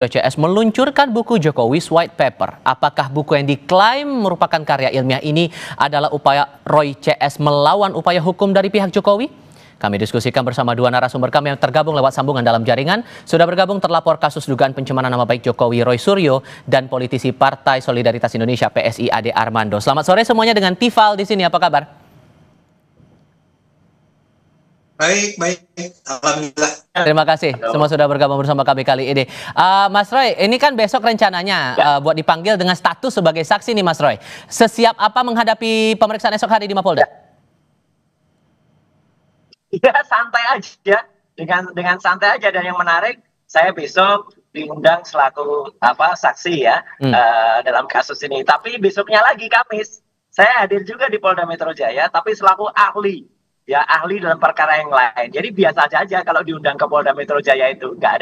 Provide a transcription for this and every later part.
CS meluncurkan buku Jokowi's White Paper. Apakah buku yang diklaim merupakan karya ilmiah ini adalah upaya Roy CS melawan upaya hukum dari pihak Jokowi? Kami diskusikan bersama dua narasumber kami yang tergabung lewat sambungan dalam jaringan. Sudah bergabung terlapor kasus dugaan pencemaran nama baik Jokowi Roy Suryo dan politisi Partai Solidaritas Indonesia PSI Ade Armando. Selamat sore semuanya dengan Tifal di sini. Apa kabar? Baik. Alhamdulillah. Terima kasih semua sudah bergabung bersama kami kali ini. Mas Roy, ini kan besok rencananya buat dipanggil dengan status sebagai saksi nih Mas Roy. Sesiap apa menghadapi pemeriksaan esok hari di Mapolda? Ya santai aja, dengan santai aja, dan yang menarik saya besok diundang selaku saksi ya dalam kasus ini. Tapi besoknya lagi Kamis saya hadir juga di Polda Metro Jaya, tapi selaku ahli. Ya ahli dalam perkara yang lain. Jadi biasa aja kalau diundang ke Polda Metro Jaya itu nggak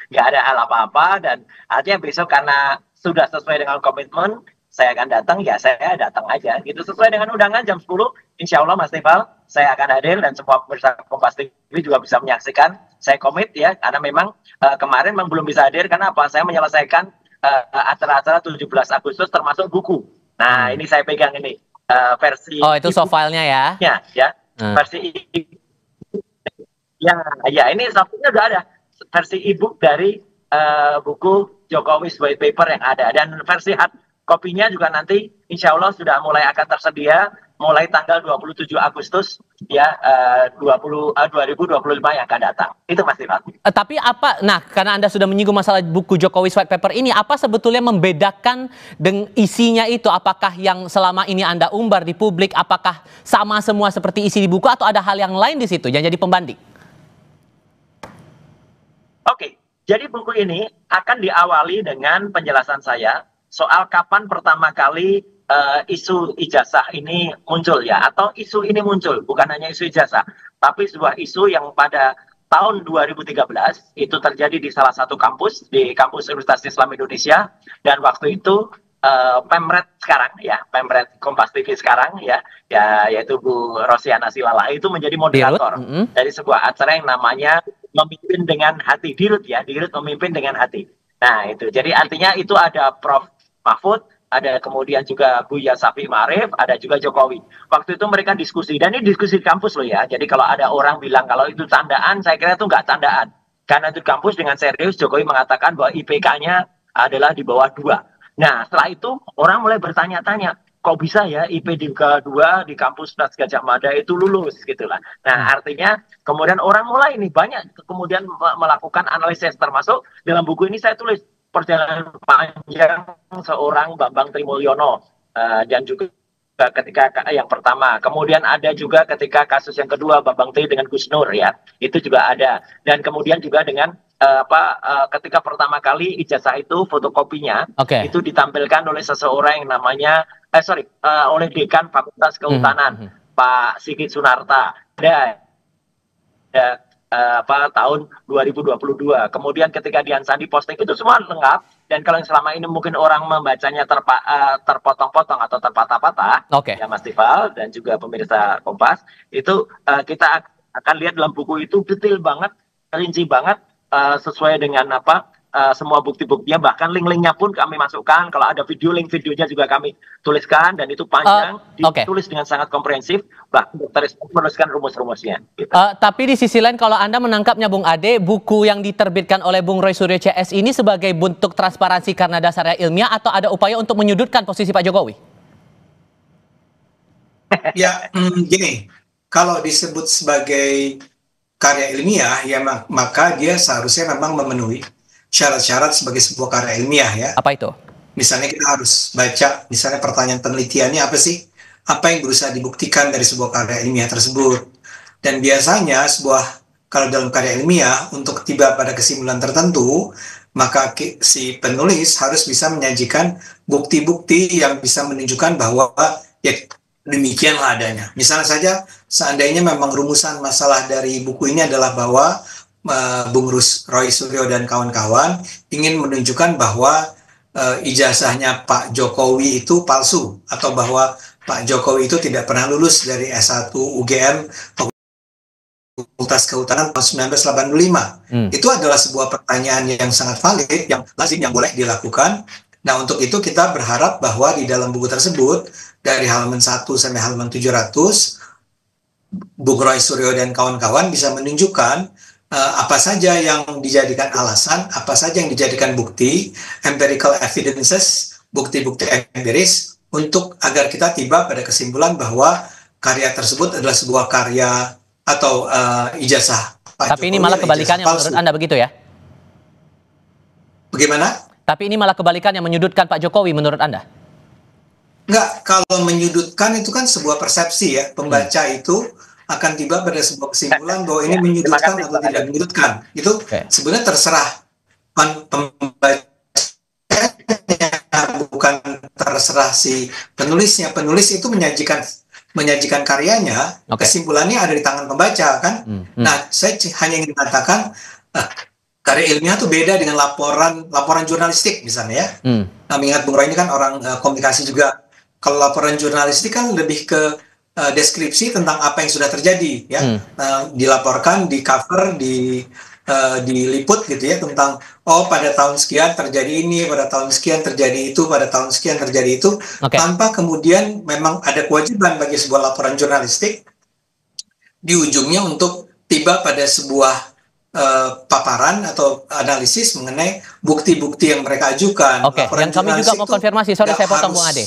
ada hal apa-apa, dan artinya besok karena sudah sesuai dengan komitmen saya akan datang, ya saya datang aja gitu sesuai dengan undangan jam 10. Insya Allah Mas Tifal saya akan hadir dan semua pemirsa Kompas TV juga bisa menyaksikan. Saya komit ya, karena memang kemarin memang belum bisa hadir karena apa? Saya menyelesaikan acara-acara 17 Agustus termasuk buku. Nah ini saya pegang ini versi. Oh itu soft filenya ya? Ya. Versi ya ini softnya udah ada versi ebook dari buku Jokowi's White Paper yang ada, dan versi hard kopinya juga nanti insya Allah sudah mulai akan tersedia mulai tanggal 27 Agustus ya 2025 yang akan datang. Itu Mas Tifal. Tapi apa, nah karena Anda sudah menyinggung masalah buku Jokowi's White Paper ini, apa sebetulnya membedakan dengan isinya itu? Apakah yang selama ini Anda umbar di publik, apakah sama semua seperti isi di buku atau ada hal yang lain di situ yang jadi pembanding? Oke, jadi buku ini akan diawali dengan penjelasan saya soal kapan pertama kali isu ijazah ini muncul ya, atau isu ini muncul bukan hanya isu ijazah, tapi sebuah isu yang pada tahun 2013 itu terjadi di salah satu kampus, di kampus Universitas Islam Indonesia, dan waktu itu Pemret sekarang ya, Pemret Kompas TV sekarang ya, yaitu Bu Rosiana Silala itu menjadi moderator dari sebuah acara yang namanya Memimpin dengan Hati, Dirut ya, Dirut Memimpin dengan Hati. Nah itu, jadi artinya itu ada Prof Mahfud, ada kemudian juga Buya Syafiee Ma'arif, ada juga Jokowi. Waktu itu mereka diskusi, dan ini diskusi di kampus loh ya. Jadi kalau ada orang bilang kalau itu candaan, saya kira itu nggak candaan. Karena itu kampus dengan serius, Jokowi mengatakan bahwa IPK-nya adalah di bawah 2. Nah setelah itu orang mulai bertanya-tanya, kok bisa ya IP di kedua di kampus Universitas Gadjah Mada itu lulus gitu lah. Nah artinya kemudian orang mulai ini banyak kemudian melakukan analisis, termasuk dalam buku ini saya tulis perjalanan panjang seorang Bambang Trimulyono, dan juga ketika yang pertama, kemudian ada juga ketika kasus yang kedua Bambang T dengan Gus Nur ya, itu juga ada, dan kemudian juga dengan ketika pertama kali ijazah itu fotokopinya itu ditampilkan oleh seseorang yang namanya oleh Dekan Fakultas Kehutanan Pak Sigit Sunarta, tahun 2022. Kemudian ketika Dian Sandi posting itu semua lengkap, dan kalau yang selama ini mungkin orang membacanya terpotong-potong atau terpatah-patah ya Mas Tifal dan juga pemirsa Kompas, itu kita akan lihat dalam buku itu detail banget, rinci banget, sesuai dengan semua bukti-buktinya, bahkan link-linknya pun kami masukkan. Kalau ada video, link videonya juga kami tuliskan, dan itu panjang, ditulis dengan sangat komprehensif, bahkan dokter menuliskan rumus-rumusnya. Gitu. Tapi di sisi lain kalau Anda menangkapnya Bung Ade, buku yang diterbitkan oleh Bung Roy Suryo CS ini sebagai bentuk transparansi karena dasarnya ilmiah, atau ada upaya untuk menyudutkan posisi Pak Jokowi? Ya, gini, kalau disebut sebagai karya ilmiah, ya maka dia seharusnya memang memenuhi syarat-syarat sebagai sebuah karya ilmiah ya. Apa itu? Misalnya kita harus baca, misalnya pertanyaan penelitiannya apa sih? Apa yang berusaha dibuktikan dari sebuah karya ilmiah tersebut? Dan biasanya kalau dalam karya ilmiah, untuk tiba pada kesimpulan tertentu, maka si penulis harus bisa menyajikan bukti-bukti yang bisa menunjukkan bahwa ya demikianlah adanya. Misalnya saja, seandainya memang rumusan masalah dari buku ini adalah bahwa Bung Roy Suryo dan kawan-kawan ingin menunjukkan bahwa ijazahnya Pak Jokowi itu palsu, atau bahwa Pak Jokowi itu tidak pernah lulus dari S1 UGM Fakultas Kehutanan tahun 1985. Itu adalah sebuah pertanyaan yang sangat valid, yang lazim, yang boleh dilakukan. Nah, untuk itu kita berharap bahwa di dalam buku tersebut, dari halaman 1 sampai halaman 700, Bung Roy Suryo dan kawan-kawan bisa menunjukkan apa saja yang dijadikan alasan, apa saja yang dijadikan bukti, empirical evidences, bukti-bukti empiris, untuk agar kita tiba pada kesimpulan bahwa karya tersebut adalah sebuah karya atau ijazah Pak Tapi Jokowi, ini malah kebalikannya menurut Anda begitu ya? Bagaimana? Tapi ini malah kebalikannya, menyudutkan Pak Jokowi menurut Anda? Enggak, kalau menyudutkan itu kan sebuah persepsi ya. Pembaca itu akan tiba pada sebuah kesimpulan bahwa ini menyudutkan atau tidak menyudutkan. Itu sebenarnya terserah pembaca, bukan terserah si penulisnya. Penulis itu menyajikan karyanya, kesimpulannya ada di tangan pembaca kan. Nah, saya hanya ingin mengatakan karya ilmiah itu beda dengan laporan jurnalistik misalnya ya. Nah, mengingat Bung Roy ini kan orang komunikasi juga. Kalau laporan jurnalistik kan lebih ke deskripsi tentang apa yang sudah terjadi ya. Dilaporkan, di cover, diliput gitu ya, tentang pada tahun sekian terjadi ini, pada tahun sekian terjadi itu, pada tahun sekian terjadi itu, tanpa kemudian memang ada kewajiban bagi sebuah laporan jurnalistik di ujungnya untuk tiba pada sebuah paparan atau analisis mengenai bukti-bukti yang mereka ajukan. Oke, yang kami juga mau konfirmasi, sorry saya potong Bung Ade.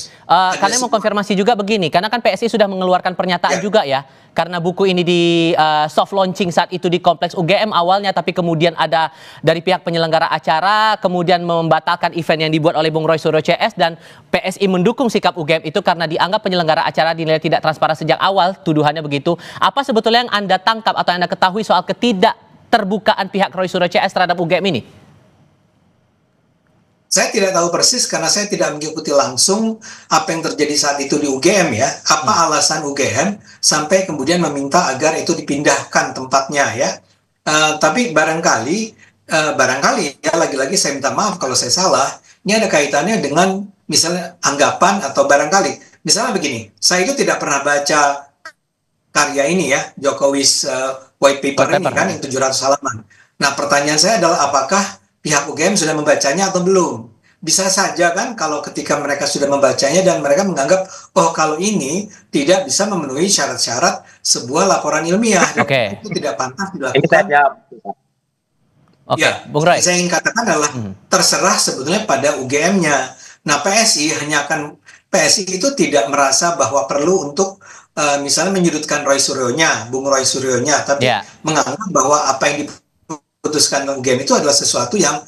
Kalian mau konfirmasi juga begini, karena kan PSI sudah mengeluarkan pernyataan juga ya, karena buku ini di soft launching saat itu di Kompleks UGM awalnya, tapi kemudian ada dari pihak penyelenggara acara, kemudian membatalkan event yang dibuat oleh Bung Roy Suryo CS, dan PSI mendukung sikap UGM itu karena dianggap penyelenggara acara dinilai tidak transparan sejak awal, tuduhannya begitu. Apa sebetulnya yang Anda tangkap atau Anda ketahui soal ketidakterbukaan pihak Roy Suryo CS terhadap UGM ini? Saya tidak tahu persis karena saya tidak mengikuti langsung apa yang terjadi saat itu di UGM ya. Apa alasan UGM sampai kemudian meminta agar itu dipindahkan tempatnya ya. Tapi barangkali ya, lagi-lagi saya minta maaf kalau saya salah. Ini ada kaitannya dengan misalnya anggapan atau barangkali. Misalnya begini, saya itu tidak pernah baca karya ini ya, Jokowi's white paper ini kan yang 700 halaman. Nah, pertanyaan saya adalah apakah pihak UGM sudah membacanya atau belum? Bisa saja kan kalau ketika mereka sudah membacanya dan mereka menganggap kalau ini tidak bisa memenuhi syarat-syarat sebuah laporan ilmiah, itu tidak pantas dilakukan. Bung Roy. Saya ingin katakan adalah terserah sebetulnya pada UGM-nya. Nah, PSI itu tidak merasa bahwa perlu untuk misalnya menyudutkan Bung Roy Suryonya, tapi menganggap bahwa apa yang diputuskan UGM itu adalah sesuatu yang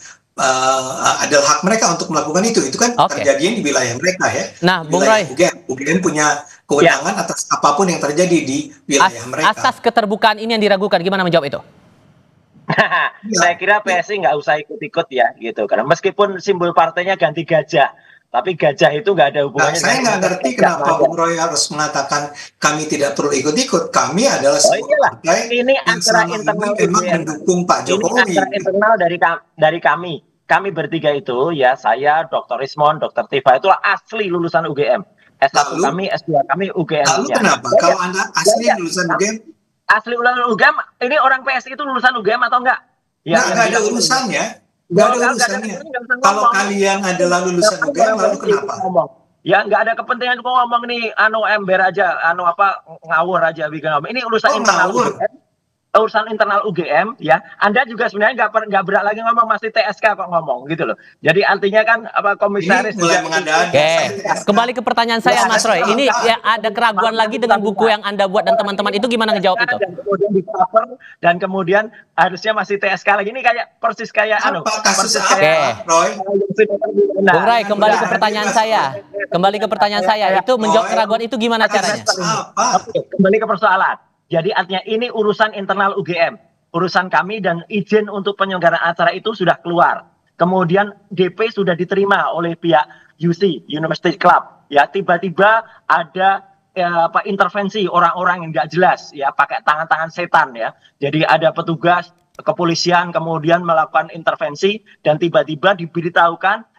adalah hak mereka untuk melakukan itu. Itu kan terjadi di wilayah mereka ya. Nah, Bung Roy, UGM punya kewenangan atas apapun yang terjadi di wilayah mereka. Asas keterbukaan ini yang diragukan, gimana menjawab itu? Saya kira PSI nggak usah ikut-ikut ya, gitu. Karena meskipun simbol partainya ganti gajah, tapi gajah itu nggak ada hubungannya. Saya nggak ngerti kenapa Bung Roy harus mengatakan kami tidak perlu ikut-ikut. Kami adalah sebuah partai ini antara internal memang mendukung Pak Jokowi. Ini antara internal dari kami. Kami bertiga itu ya, saya, Dr. Rismon, Dr. Tifa, itulah asli lulusan UGM. S1 kami, S2 kami UGM. Lalu kenapa? Kalau Anda asli lulusan UGM? Asli lulusan UGM, ini orang PSI itu lulusan UGM atau enggak? Ya, nggak ada urusannya. Nggak ada urusannya. Kalau kalian adalah lulusan UGM, lalu kenapa? Ya nggak ada kepentingan kok ngomong nih, ember aja, ngawur aja bikin ngomong. Ini urusan internal UGM. Urusan internal UGM ya. Anda juga sebenarnya nggak berat lagi ngomong, masih TSK kok ngomong gitu loh. Jadi artinya kan komisaris mulai mengada-ada. Kembali ke pertanyaan saya, Mas Roy. Ini ya ada keraguan lagi dengan buku yang Anda buat dan teman-teman itu, gimana ngejawab itu? Dan kemudian di cover dan kemudian harusnya masih TSK lagi. Ini kayak persis kayak Roy. Bung Roy, kembali ke pertanyaan saya. Itu menjawab keraguan itu gimana caranya? Kembali ke persoalan. Jadi artinya ini urusan internal UGM. Urusan kami dan izin untuk penyelenggaraan acara itu sudah keluar. Kemudian DP sudah diterima oleh pihak UC, University Club. Ya, tiba-tiba ada intervensi orang-orang yang nggak jelas, ya, pakai tangan-tangan setan ya. Jadi ada petugas kepolisian kemudian melakukan intervensi dan tiba-tiba dibatalkan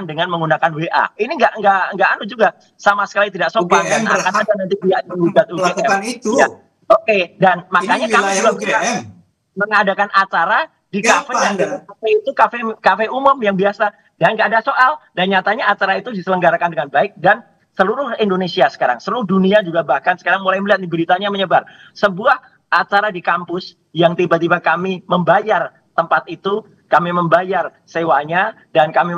dengan menggunakan WA. Ini nggak juga sama sekali tidak sopan. Dan akan ada nanti pihak menggugat UGM. Melakukan itu. Ya. Oke, dan makanya Ini kami wilayah juga UGM. mengadakan acara di Kenapa kafe, Anda? dan kafe itu kafe umum yang biasa, dan nggak ada soal. Dan nyatanya acara itu diselenggarakan dengan baik, dan seluruh Indonesia sekarang, seluruh dunia juga bahkan sekarang mulai melihat nih, beritanya menyebar. Sebuah acara di kampus yang tiba-tiba kami membayar tempat itu, kami membayar sewanya, dan kami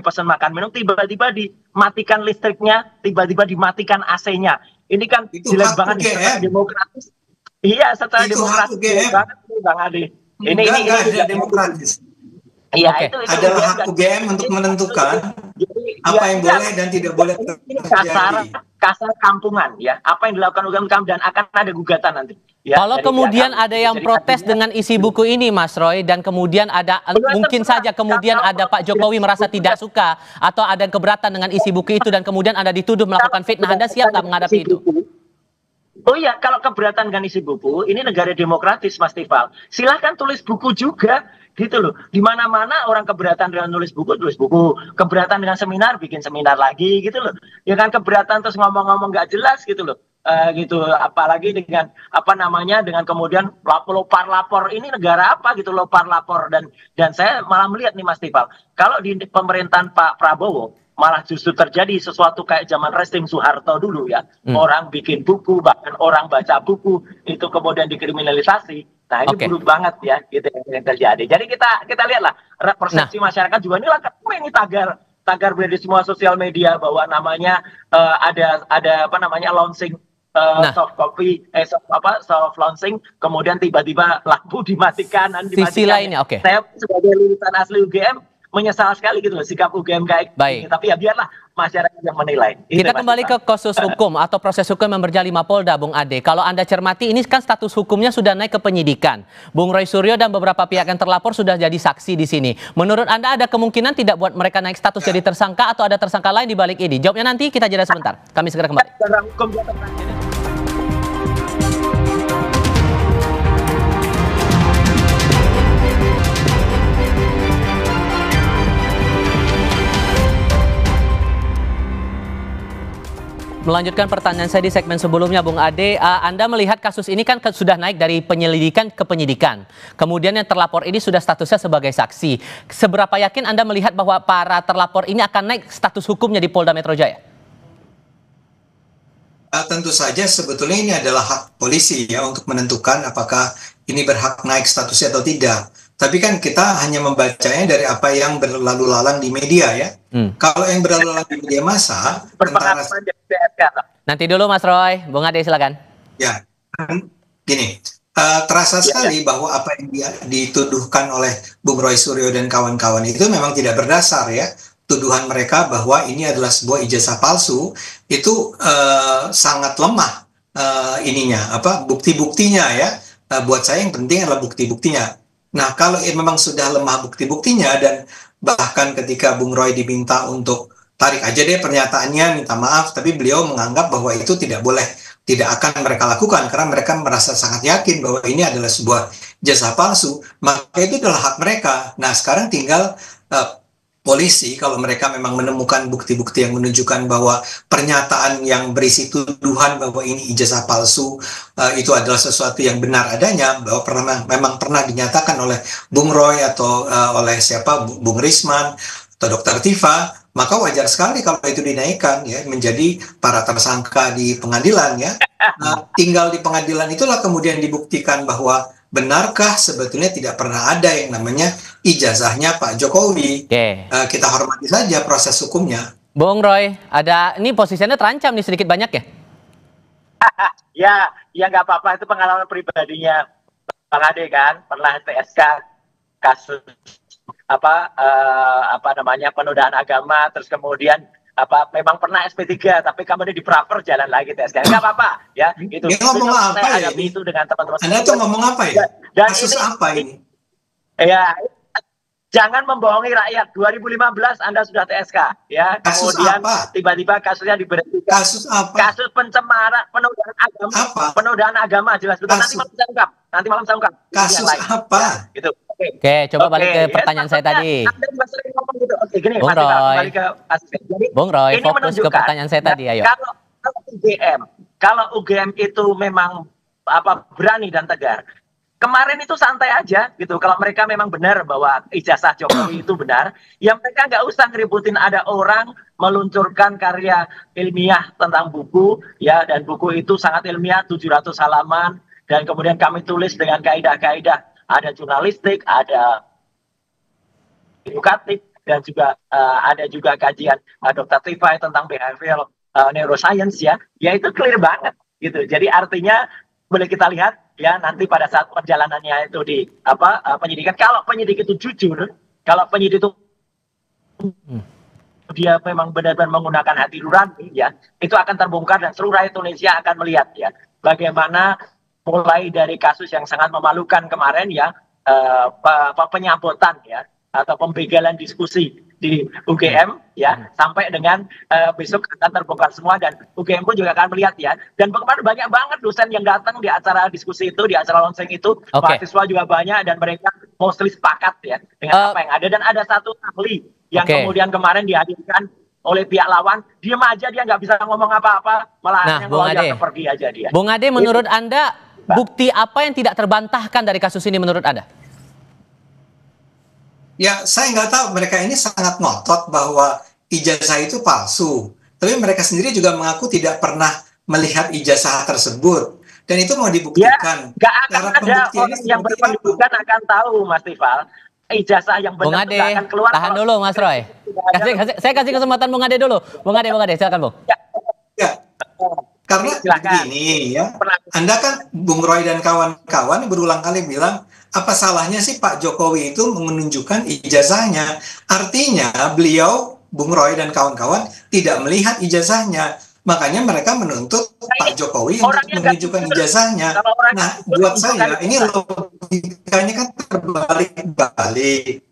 pesan makan minum, tiba-tiba dimatikan listriknya, tiba-tiba dimatikan AC-nya. Ini kan Itu jelek hak banget nih, secara UGM. demokratis. Iya, secara Itu hak demokratis jelek UGM. banget nih, Bang Ade. Enggak ada juga demokratis. Iya, Oke. itu Adalah hak nggak- UGM untuk menentukan apa yang iya, boleh dan tidak boleh ini kasar terjadi. kampungan ya. Apa yang dilakukan UGM, dan akan ada gugatan nanti. Ya, Kalau dari kemudian pihak kami. ada yang Jadi protes artinya, dengan isi buku ini, Mas Roy, dan kemudian ada mungkin saja kemudian ada Pak Jokowi merasa tidak suka atau ada yang keberatan dengan isi buku itu dan kemudian Anda dituduh melakukan fitnah, Anda siap nggak menghadapi itu? Oh iya, kalau keberatan dengan isi buku, ini negara demokratis, Mas Tifal. Silahkan tulis buku juga, gitu loh. Di mana-mana orang keberatan dengan tulis buku. Keberatan dengan seminar, bikin seminar lagi, gitu loh. Ya kan, keberatan terus ngomong-ngomong nggak jelas, gitu loh. Gitu, apalagi dengan dengan kemudian lopar lapor, ini negara apa gitu, lopar lapor. Dan saya malah melihat nih, Mas Tifal, kalau di pemerintahan Pak Prabowo malah justru terjadi sesuatu kayak zaman Restim Soeharto dulu ya. Orang bikin buku, bahkan orang baca buku itu kemudian dikriminalisasi. Nah, ini buruk banget ya, gitu yang terjadi. Jadi kita lihatlah persepsi masyarakat juga ini tagar berada di semua sosial media bahwa namanya ada launching soft launching, kemudian tiba-tiba lampu dimatikan. Sisi lainnya, oke. Saya sebagai lulusan asli UGM menyesal sekali gitu loh sikap UGM kayak gini. Tapi ya biarlah masyarakat yang menilai. Kita kembali ke kasus hukum atau proses hukum yang berjalan di Mapolda, Bung Ade. Kalau Anda cermati, ini kan status hukumnya sudah naik ke penyidikan. Bung Roy Suryo dan beberapa pihak yang terlapor sudah jadi saksi di sini. Menurut Anda ada kemungkinan tidak buat mereka naik status jadi tersangka atau ada tersangka lain di balik ini? Jawabnya nanti, kita jeda sebentar. Kami segera kembali. Melanjutkan pertanyaan saya di segmen sebelumnya, Bung Ade, Anda melihat kasus ini kan sudah naik dari penyelidikan ke penyidikan. Kemudian yang terlapor ini sudah statusnya sebagai saksi. Seberapa yakin Anda melihat bahwa para terlapor ini akan naik status hukumnya di Polda Metro Jaya? Tentu saja sebetulnya ini adalah hak polisi ya untuk menentukan apakah ini berhak naik statusnya atau tidak. Tapi kan kita hanya membacanya dari apa yang berlalu lalang di media ya. Kalau yang berlalu lalang di media massa, nanti dulu Mas Roy, Bung Ade silakan. Ya, gini, terasa sekali bahwa apa yang dituduhkan oleh Bung Roy Suryo dan kawan-kawan itu memang tidak berdasar ya. Tuduhan mereka bahwa ini adalah sebuah ijazah palsu itu sangat lemah bukti-buktinya ya. Buat saya yang penting adalah bukti-buktinya. Nah, kalau memang sudah lemah bukti-buktinya dan bahkan ketika Bung Roy diminta untuk tarik aja deh pernyataannya, minta maaf, tapi beliau menganggap bahwa itu tidak akan mereka lakukan karena mereka merasa sangat yakin bahwa ini adalah sebuah ijazah palsu, maka itu adalah hak mereka. Nah, sekarang tinggal polisi kalau mereka memang menemukan bukti-bukti yang menunjukkan bahwa pernyataan yang berisi tuduhan bahwa ini ijazah palsu itu adalah sesuatu yang benar adanya, bahwa memang pernah dinyatakan oleh Bung Roy atau oleh Bung Risman atau Dr. Tifa, maka wajar sekali kalau itu dinaikkan ya menjadi para tersangka di pengadilan ya. Tinggal di pengadilan itulah kemudian dibuktikan bahwa benarkah sebetulnya tidak pernah ada yang namanya ijazahnya Pak Jokowi. Kita hormati saja proses hukumnya. Bung Roy, ini posisinya terancam nih sedikit banyak ya? Ya nggak apa-apa, itu pengalaman pribadinya Bang Ade kan, pernah TSK kasus penodaan agama, terus kemudian memang pernah SP3 tapi kemudian dipraper jalan lagi TSK. Nggak apa-apa ya gitu. Dia ngomong apa ya ini? Itu dengan teman-teman. Anda tuh ngomong apa ya? Dan kasus apa ini? Ya, jangan membohongi rakyat. 2015 Anda sudah TSK ya. Kasus kemudian apa? Tiba-tiba kasusnya diberhentikan. Kasus apa? Kasus pencemaran penodaan agama. Apa? Penodaan agama jelas betul. Nanti malam saya ungkap. Kasus apa? Gitu. Oke, coba balik ke pertanyaan saya tadi. Anda juga sering ngomong gitu. Oke, gini, Bung Roy. Kembali ke asisten. Jadi, Bung Roy, ini fokus ke pertanyaan saya tadi, ayo. Kalau UGM itu memang berani dan tegar. Kemarin itu santai aja gitu. Kalau mereka memang benar bahwa ijazah Jokowi itu benar, ya mereka nggak usah ngeributin ada orang meluncurkan karya ilmiah tentang buku, ya, dan buku itu sangat ilmiah, 700 halaman, dan kemudian kami tulis dengan kaidah-kaidah, ada jurnalistik, ada edukatif, dan juga ada juga kajian Dr. Tifai tentang behavioral neuroscience, ya itu clear banget gitu. Jadi artinya boleh kita lihat ya nanti pada saat perjalanannya itu di penyidikan, kalau penyidik itu jujur, kalau penyidik itu dia memang benar-benar menggunakan hati nurani, ya itu akan terbongkar dan seluruh rakyat Indonesia akan melihat ya bagaimana mulai dari kasus yang sangat memalukan kemarin ya, penyabotan ya atau pembegalan diskusi di UGM ya, sampai dengan besok akan terbongkar semua, dan UGM pun juga akan melihat ya. Dan kemarin banyak banget dosen yang datang di acara diskusi itu, di acara launching itu, mahasiswa juga banyak, dan mereka mostly sepakat ya dengan apa yang ada. Dan ada satu ahli yang kemudian kemarin dihadirkan oleh pihak lawan, diam aja, dia nggak bisa ngomong apa-apa, malah yang keluar pergi aja dia. Bung Ade, menurut Anda bukti apa yang tidak terbantahkan dari kasus ini menurut Anda? Ya, saya nggak tahu, mereka ini sangat ngotot bahwa ijazah itu palsu. Tapi mereka sendiri juga mengaku tidak pernah melihat ijazah tersebut. Dan itu mau dibuktikan. Ya, nggak akan ada orang yang berpendidikan akan tahu, Mas Tifal. Ijazah yang benar itu akan keluar. Tahan dulu, Mas Roy. Saya kasih kesempatan Bung Ade dulu. Bung Ade, silakan, Bung. Ya. Karena begini ya, Anda kan, Bung Roy dan kawan-kawan berulang kali bilang, apa salahnya sih Pak Jokowi itu menunjukkan ijazahnya? Artinya beliau, Bung Roy dan kawan-kawan tidak melihat ijazahnya. Makanya mereka menuntut Pak Jokowi untuk menunjukkan ijazahnya. Nah, buat saya ini logikanya kan terbalik-balik.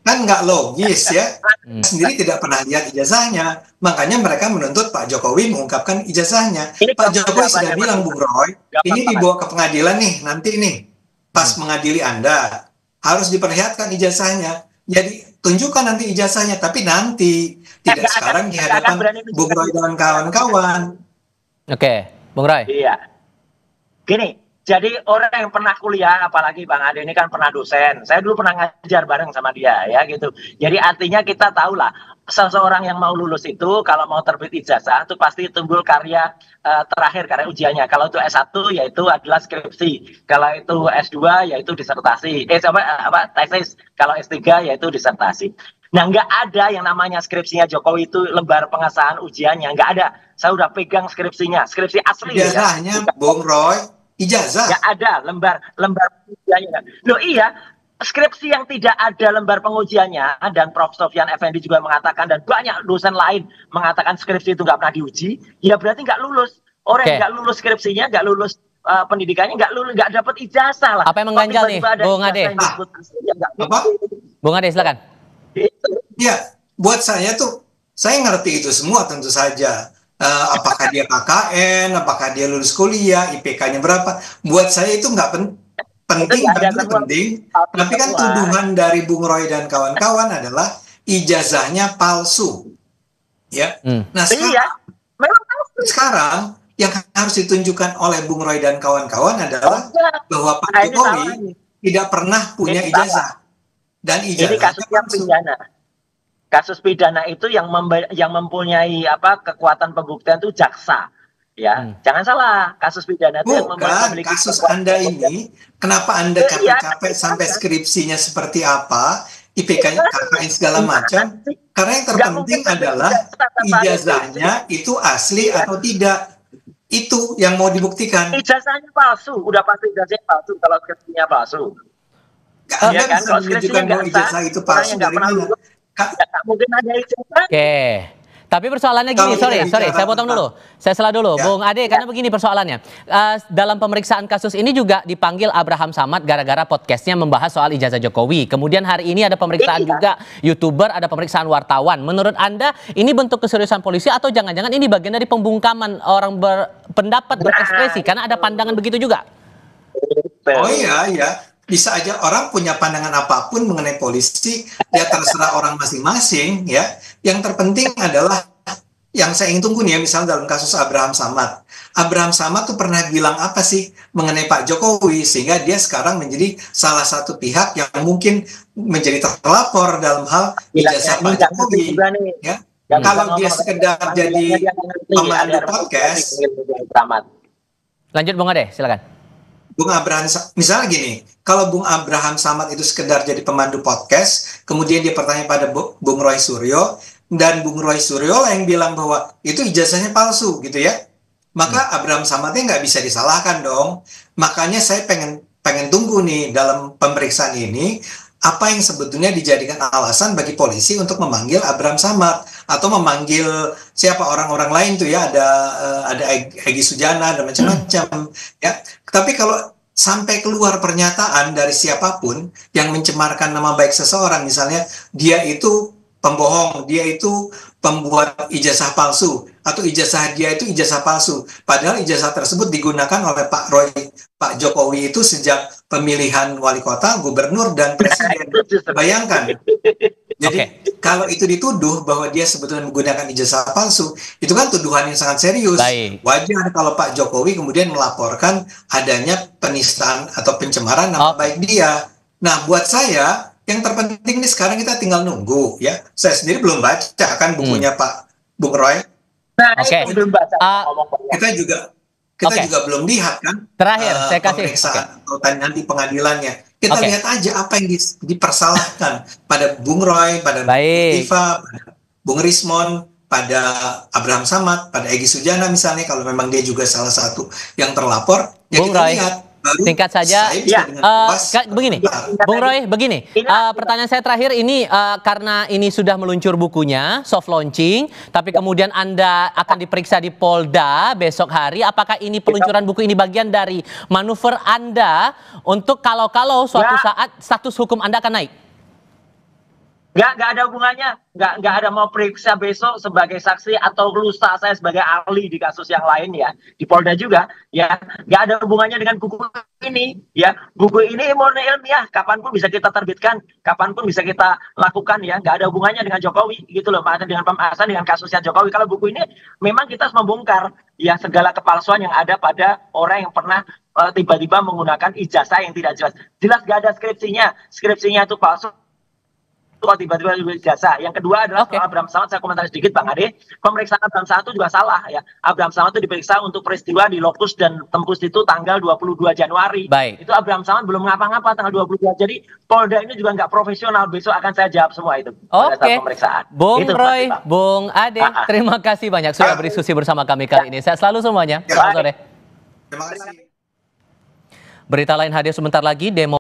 Kan nggak logis ya, sendiri tidak pernah lihat ijazahnya, makanya mereka menuntut Pak Jokowi mengungkapkan ijazahnya. Pak Jokowi sudah bilang, Bung Roy, ini dibawa ke pengadilan nih, nanti nih, pas mengadili Anda, harus diperlihatkan ijazahnya. Jadi tunjukkan nanti ijazahnya, tapi nanti, tidak sekarang di hadapan Bung Roy dan kawan-kawan. Oke, Bung Roy. Iya, gini. Jadi orang yang pernah kuliah, apalagi Bang Ade ini kan pernah dosen. Saya dulu pernah ngajar bareng sama dia, ya gitu. Jadi artinya kita tahu lah, seseorang yang mau lulus itu, kalau mau terbit ijazah, itu pasti timbul karya terakhir, karya ujiannya. Kalau itu S1, yaitu adalah skripsi. Kalau itu S2, yaitu disertasi. Tesis. Kalau S3, yaitu disertasi. Nah, nggak ada yang namanya skripsinya Jokowi itu lembar pengesahan ujiannya. Nggak ada. Saya udah pegang skripsinya. Skripsi asli. Ijazahnya, Bung Roy. Ijazah. Nggak ada lembar pengujiannya. Loh iya, skripsi yang tidak ada lembar pengujiannya, dan Prof. Sofyan Effendi juga mengatakan, dan banyak dosen lain mengatakan skripsi itu nggak pernah diuji, ya berarti nggak lulus. Orang yang nggak lulus skripsinya, nggak lulus pendidikannya, nggak dapat ijazah lah. Apa yang mengganjal nih, Bung Ade? Bung Ade, silakan. Ya, buat saya tuh, saya ngerti itu semua tentu saja. Apakah dia KKN, apakah dia lulus kuliah, IPK-nya berapa, buat saya itu nggak penting, penting. Tapi kan tuduhan dari Bung Roy dan kawan-kawan adalah ijazahnya palsu, ya. Nah sekarang yang harus ditunjukkan oleh Bung Roy dan kawan-kawan adalah bahwa Pak Jokowi tidak pernah punya ijazah, dan ijazahnya palsu. Kasus pidana itu yang mempunyai kekuatan pembuktian itu jaksa, ya. Jangan salah, kasus pidana itu yang memiliki kasus Anda ini, kenapa Anda capek-capek sampai skripsinya seperti apa, IPK-nya, KKN segala macam? Karena yang terpenting adalah ijazahnya itu asli atau tidak. Itu yang mau dibuktikan. Ijazahnya palsu, udah pasti ijazahnya palsu kalau skripsinya palsu. Anda bisa menunjukkan bahwa ijazah itu palsu dari mana? Mungkin ada ijazah. Oke. Tapi persoalannya gini, sorry, saya potong dulu. Saya salah dulu, Bung Ade, karena begini persoalannya. Dalam pemeriksaan kasus ini juga dipanggil Abraham Samad gara-gara podcastnya membahas soal ijazah Jokowi. Kemudian hari ini ada pemeriksaan juga YouTuber, ada pemeriksaan wartawan. Menurut Anda ini bentuk keseriusan polisi atau jangan-jangan ini bagian dari pembungkaman orang berpendapat, berekspresi? Karena ada pandangan begitu juga. Oh iya. Bisa aja orang punya pandangan apapun mengenai polisi, ya terserah orang masing-masing, ya. Yang terpenting adalah yang saya ingin tunggu nih ya, misalnya dalam kasus Abraham Samad. Abraham Samad tuh pernah bilang apa sih mengenai Pak Jokowi, sehingga dia sekarang menjadi salah satu pihak yang mungkin menjadi terlapor dalam hal ijazah Pak Jokowi. Ya. Kalau dia sekedar jadi pemandu podcast. Lanjut Bung Ade, silakan. Bung Abraham, misalnya gini, kalau Bung Abraham Samad itu sekedar jadi pemandu podcast, kemudian dia bertanya pada Bung Roy Suryo, dan Bung Roy Suryo lah yang bilang bahwa itu ijazahnya palsu gitu ya, maka Abraham Samadnya nggak bisa disalahkan dong. Makanya saya pengen tunggu nih dalam pemeriksaan ini, apa yang sebetulnya dijadikan alasan bagi polisi untuk memanggil Abraham Samad atau memanggil siapa orang-orang lain tuh ya, ada Egy Sujana dan macam-macam ya. Tapi kalau sampai keluar pernyataan dari siapapun yang mencemarkan nama baik seseorang, misalnya dia itu pembohong, dia itu pembuat ijazah palsu, atau ijazah dia itu ijazah palsu, padahal ijazah tersebut digunakan oleh Pak Jokowi itu sejak pemilihan wali kota, gubernur, dan presiden. Bayangkan. Jadi kalau itu dituduh bahwa dia sebetulnya menggunakan ijazah palsu, itu kan tuduhan yang sangat serius. Wajar kalau Pak Jokowi kemudian melaporkan adanya penistaan atau pencemaran nama baik dia. Nah, buat saya yang terpenting nih sekarang kita tinggal nunggu ya. Saya sendiri belum baca kan bukunya Pak Bung Roy. Belum baca. Kita juga belum lihat kan. Terakhir saya kasih pemeriksaan atau nanti pengadilannya. Kita lihat aja apa yang dipersalahkan pada Bung Roy, pada Bung Iva, pada Bung Rismon, pada Abraham Samad, pada Egy Sujana misalnya, kalau memang dia juga salah satu yang terlapor, ya Bung kita Roy, lihat. Singkat saja, begini, Bung Roy, begini, pertanyaan saya terakhir ini karena ini sudah meluncur bukunya, soft launching, tapi kemudian Anda akan diperiksa di Polda besok hari, apakah ini peluncuran buku ini bagian dari manuver Anda untuk kalau suatu saat status hukum Anda akan naik? Nggak ada hubungannya, nggak ada mau periksa besok sebagai saksi atau lusa saya sebagai ahli di kasus yang lain ya, di Polda juga ya, nggak ada hubungannya dengan buku ini ya. Buku ini murni ilmiah, kapanpun bisa kita terbitkan, kapanpun bisa kita lakukan ya, nggak ada hubungannya dengan Jokowi gitu loh, dengan pembahasan dengan kasusnya Jokowi. Kalau buku ini memang kita harus membongkar ya segala kepalsuan yang ada pada orang yang pernah tiba-tiba menggunakan ijazah yang tidak jelas nggak ada skripsinya itu palsu. Tiba-tiba ijazah. Yang kedua adalah soal Abraham Samad, saya komentari sedikit Bang Ade. Pemeriksaan Abraham Samad itu juga salah ya. Abraham Samad itu diperiksa untuk peristiwa di Lokus dan Tempus itu tanggal 22 Januari. Itu Abraham Samad belum ngapa-ngapa tanggal 22. Jadi Polda ini juga nggak profesional. Besok akan saya jawab semua itu pada saat pemeriksaan. Bung Roy, Bung Ade, terima kasih banyak sudah berdiskusi bersama kami kali ini. Sehat selalu semuanya. Selamat sore. Terima kasih. Berita lain hadir sebentar lagi, demo